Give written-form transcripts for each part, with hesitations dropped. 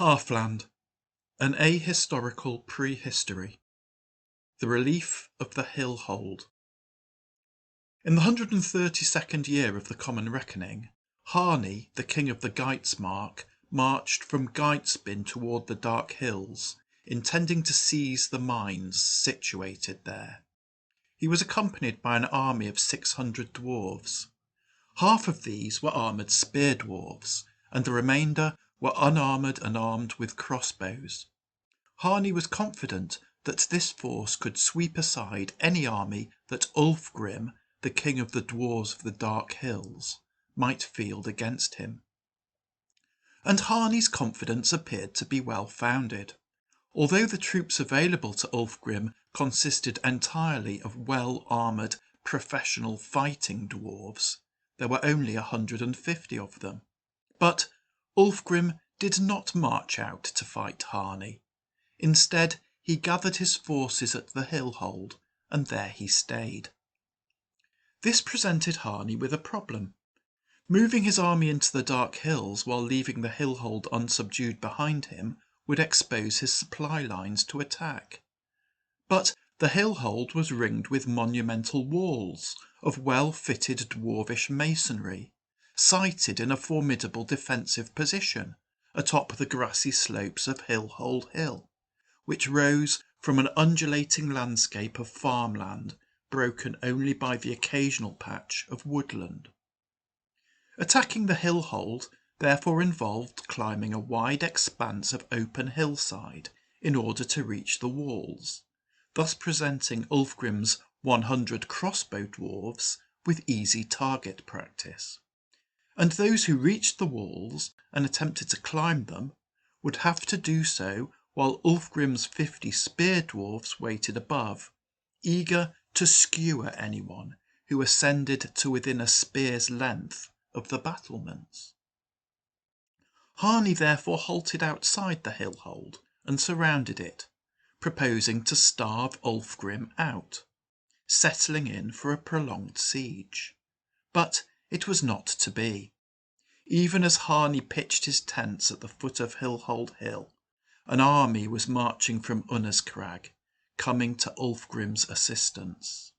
Halfland, an ahistorical prehistory. The relief of the Hillhold. In the 132nd year of the Common Reckoning, Harni, the king of the Geitsmark, marched from Geitsbin toward the Dark Hills, intending to seize the mines situated there. He was accompanied by an army of 600 dwarves. Half of these were armoured spear dwarves, and the remainder were unarmoured and armed with crossbows. Harni was confident that this force could sweep aside any army that Ulfgrim, the king of the dwarves of the Dark Hills, might field against him. And Harni's confidence appeared to be well founded. Although the troops available to Ulfgrim consisted entirely of well-armoured professional fighting dwarves, there were only 150 of them. But Ulfgrim did not march out to fight Harni. Instead, he gathered his forces at the Hillhold, and there he stayed. This presented Harni with a problem. Moving his army into the Dark Hills while leaving the Hillhold unsubdued behind him would expose his supply lines to attack. But the Hillhold was ringed with monumental walls of well-fitted dwarvish masonry, sited in a formidable defensive position atop the grassy slopes of Hillhold Hill, which rose from an undulating landscape of farmland broken only by the occasional patch of woodland. Attacking the Hillhold therefore involved climbing a wide expanse of open hillside in order to reach the walls, thus presenting Ulfgrim's 100 crossbow dwarves with easy target practice. And those who reached the walls and attempted to climb them would have to do so while Ulfgrim's 50 spear dwarfs waited above, eager to skewer anyone who ascended to within a spear's length of the battlements. Harni therefore halted outside the Hillhold and surrounded it, proposing to starve Ulfgrim out, settling in for a prolonged siege. But it was not to be. Even as Harni pitched his tents at the foot of Hillhold Hill, an army was marching from Unnaskrag, coming to Ulfgrim's assistance.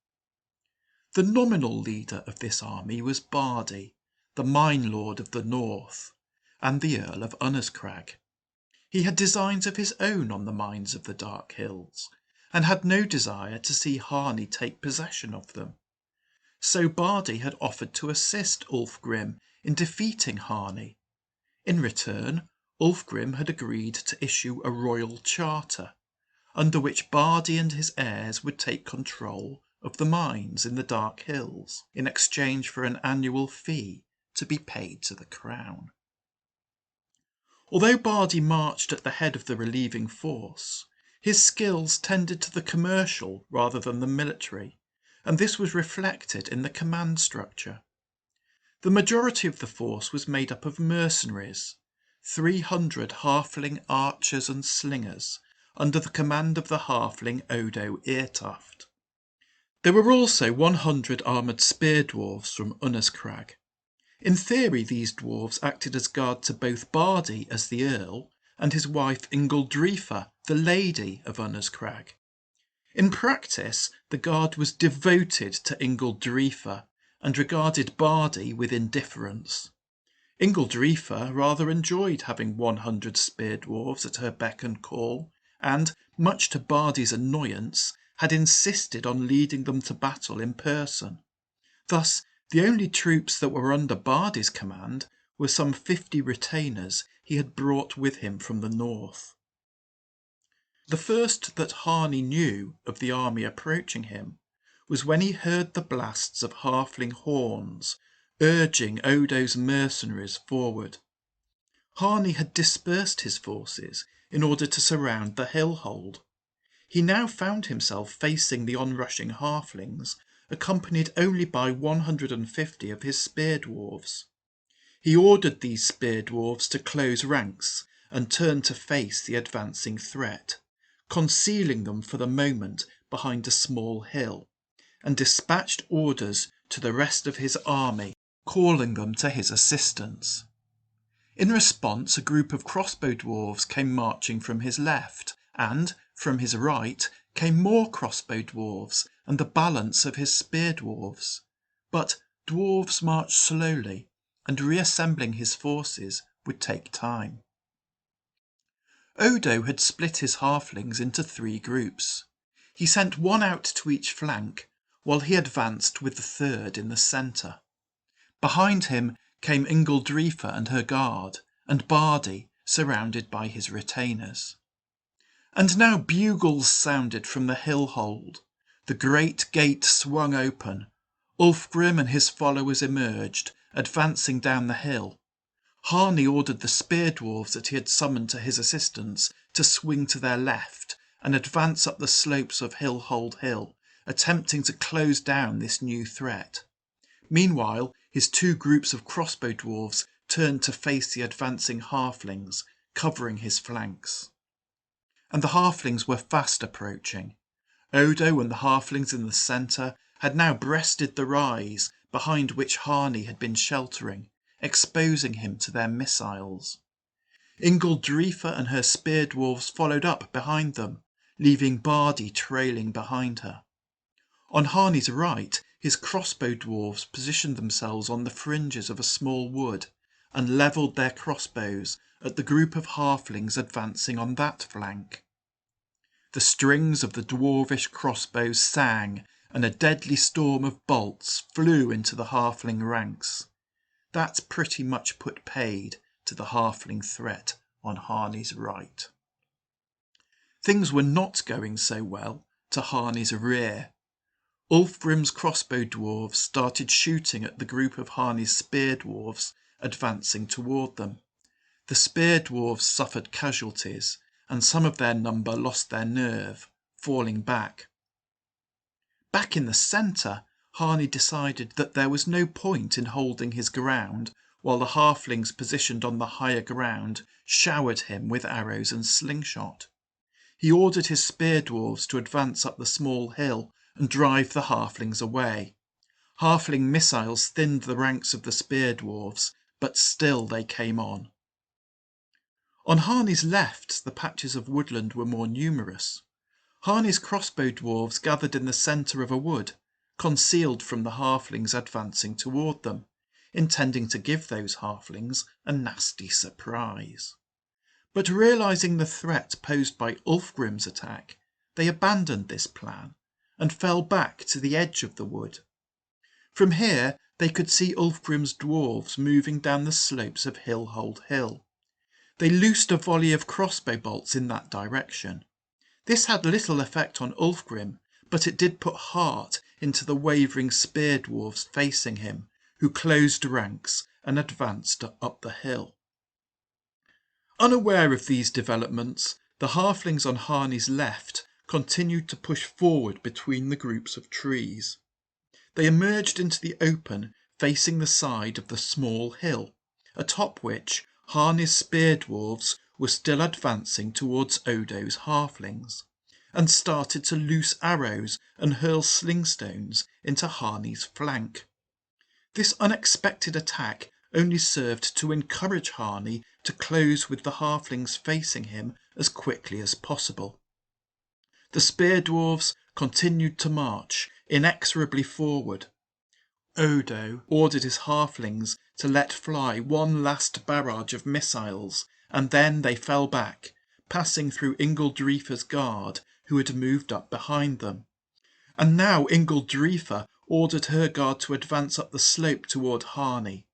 The nominal leader of this army was Bardi, the mine lord of the north, and the Earl of Unnaskrag. He had designs of his own on the mines of the Dark Hills, and had no desire to see Harni take possession of them. So Bardi had offered to assist Ulfgrim in defeating Harni. In return, Ulfgrim had agreed to issue a royal charter, under which Bardi and his heirs would take control of the mines in the Dark Hills in exchange for an annual fee to be paid to the crown. Although Bardi marched at the head of the relieving force, his skills tended to the commercial rather than the military, and this was reflected in the command structure. The majority of the force was made up of mercenaries, 300 halfling archers and slingers under the command of the halfling Odo Eartuft. There were also 100 armoured spear dwarves from Unnaskrag. In theory, these dwarves acted as guard to both Bardi as the Earl and his wife Inguldrifa, the Lady of Unnaskrag. In practice, the guard was devoted to Inguldrifa and regarded Bardi with indifference. Inguldrifa rather enjoyed having 100 spear dwarves at her beck and call, and, much to Bardi's annoyance, had insisted on leading them to battle in person. Thus, the only troops that were under Bardi's command were some 50 retainers he had brought with him from the north. The first that Harni knew of the army approaching him was when he heard the blasts of halfling horns urging Odo's mercenaries forward. Harni had dispersed his forces in order to surround the Hillhold. He now found himself facing the onrushing halflings, accompanied only by 150 of his spear dwarves. He ordered these spear dwarves to close ranks and turn to face the advancing threat, concealing them for the moment behind a small hill, and dispatched orders to the rest of his army, calling them to his assistance. In response, a group of crossbow dwarves came marching from his left, and from his right came more crossbow dwarves and the balance of his spear dwarves. But dwarves marched slowly, and reassembling his forces would take time. Odo had split his halflings into 3 groups. He sent one out to each flank, while he advanced with the third in the centre. Behind him came Ingeldrifa and her guard, and Bardi, surrounded by his retainers. And now bugles sounded from the Hillhold. The great gate swung open. Ulfgrim and his followers emerged, advancing down the hill. Harni ordered the spear dwarves that he had summoned to his assistance to swing to their left and advance up the slopes of Hillhold Hill, attempting to close down this new threat. Meanwhile, his 2 groups of crossbow dwarves turned to face the advancing halflings, covering his flanks. And the halflings were fast approaching. Odo and the halflings in the centre had now breasted the rise behind which Harni had been sheltering, exposing him to their missiles. Ingeldrifa and her spear dwarves followed up behind them, leaving Bardi trailing behind her. On Harni's right, his crossbow dwarves positioned themselves on the fringes of a small wood and levelled their crossbows at the group of halflings advancing on that flank. The strings of the dwarvish crossbows sang, and a deadly storm of bolts flew into the halfling ranks. That pretty much put paid to the halfling threat on Harni's right. Things were not going so well to Harni's rear. Ulfgrim's crossbow dwarves started shooting at the group of Harni's spear dwarves advancing toward them. The spear dwarves suffered casualties, and some of their number lost their nerve, falling back. Back in the centre, Harni decided that there was no point in holding his ground while the halflings positioned on the higher ground showered him with arrows and slingshot. He ordered his spear dwarves to advance up the small hill and drive the halflings away. Halfling missiles thinned the ranks of the spear dwarves, but still they came on. On Harni's left, the patches of woodland were more numerous. Harni's crossbow dwarves gathered in the centre of a wood, concealed from the halflings advancing toward them, intending to give those halflings a nasty surprise. But realizing the threat posed by Ulfgrim's attack, they abandoned this plan and fell back to the edge of the wood. From here they could see Ulfgrim's dwarves moving down the slopes of Hillhold Hill. They loosed a volley of crossbow bolts in that direction. This had little effect on Ulfgrim, but it did put heart into the wavering spear dwarves facing him, who closed ranks and advanced up the hill. Unaware of these developments, the halflings on Harni's left continued to push forward between the groups of trees. They emerged into the open facing the side of the small hill, atop which Harni's spear dwarves were still advancing towards Odo's halflings, and started to loose arrows and hurl slingstones into Harni's flank. This unexpected attack only served to encourage Harni to close with the halflings facing him as quickly as possible. The spear dwarves continued to march inexorably forward. Odo ordered his halflings to let fly one last barrage of missiles, and then they fell back, passing through Ingeldrifa's guard, who had moved up behind them. And now Ingeldrifa ordered her guard to advance up the slope toward Harni.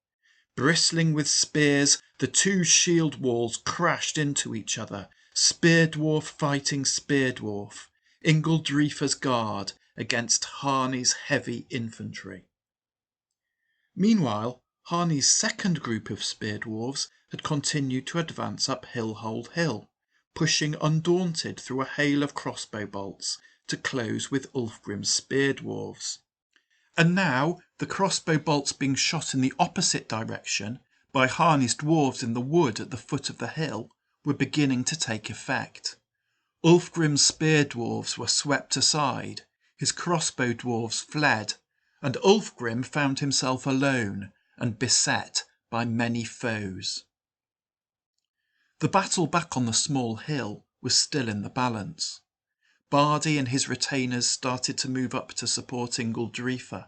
Bristling with spears, the 2 shield walls crashed into each other, spear dwarf fighting spear dwarf, Ingeldrifa's guard against Harni's heavy infantry. Meanwhile, Harni's second group of spear dwarves had continued to advance up Hillhold Hill, pushing undaunted through a hail of crossbow bolts to close with Ulfgrim's spear dwarves. And now, the crossbow bolts being shot in the opposite direction by Harni's dwarves in the wood at the foot of the hill were beginning to take effect. Ulfgrim's spear dwarves were swept aside, his crossbow dwarves fled, and Ulfgrim found himself alone and beset by many foes. The battle back on the small hill was still in the balance. Bardi and his retainers started to move up to support Ingildrifa.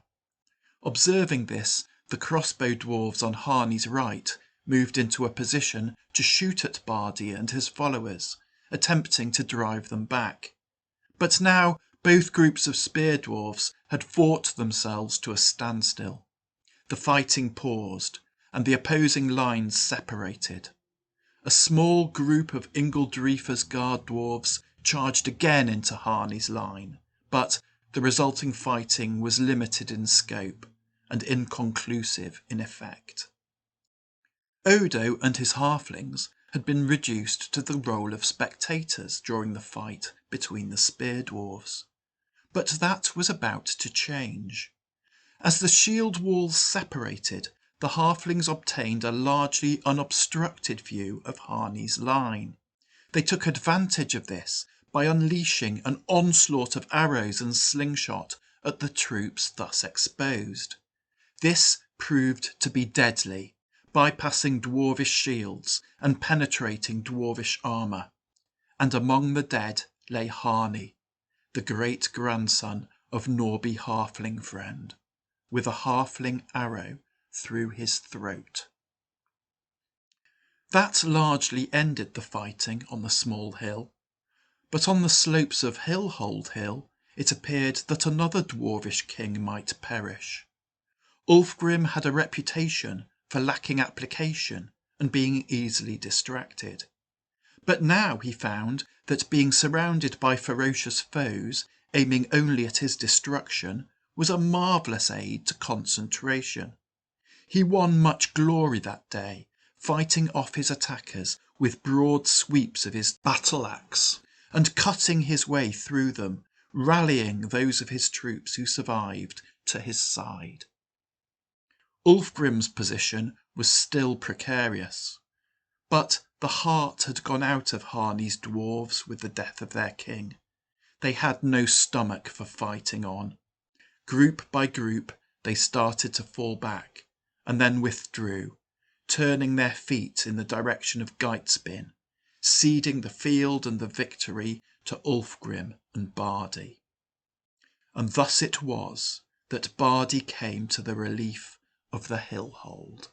Observing this, the crossbow dwarves on Harney's right moved into a position to shoot at Bardi and his followers, attempting to drive them back. But now both groups of spear dwarves had fought themselves to a standstill. The fighting paused, and the opposing lines separated. A small group of Ingildrifa's guard dwarves charged again into Harney's line, but the resulting fighting was limited in scope and inconclusive in effect. Odo and his halflings had been reduced to the role of spectators during the fight between the spear dwarves. But that was about to change. As the shield walls separated, the halflings obtained a largely unobstructed view of Harney's line. They took advantage of this by unleashing an onslaught of arrows and slingshot at the troops thus exposed. This proved to be deadly, bypassing dwarvish shields and penetrating dwarvish armour. And among the dead lay Harney, the great-grandson of Norby halfling friend, with a halfling arrow through his throat. That largely ended the fighting on the small hill, but on the slopes of Hillhold Hill it appeared that another dwarvish king might perish. Ulfgrim had a reputation for lacking application and being easily distracted. But now he found that being surrounded by ferocious foes aiming only at his destruction was a marvellous aid to concentration. He won much glory that day, fighting off his attackers with broad sweeps of his battle-axe and cutting his way through them, rallying those of his troops who survived to his side. Ulfgrim's position was still precarious, but the heart had gone out of Harney's dwarves with the death of their king. They had no stomach for fighting on. Group by group they started to fall back, and then withdrew, turning their feet in the direction of Geitspin, ceding the field and the victory to Ulfgrim and Bardi. And thus it was that Bardi came to the relief of the Hillhold.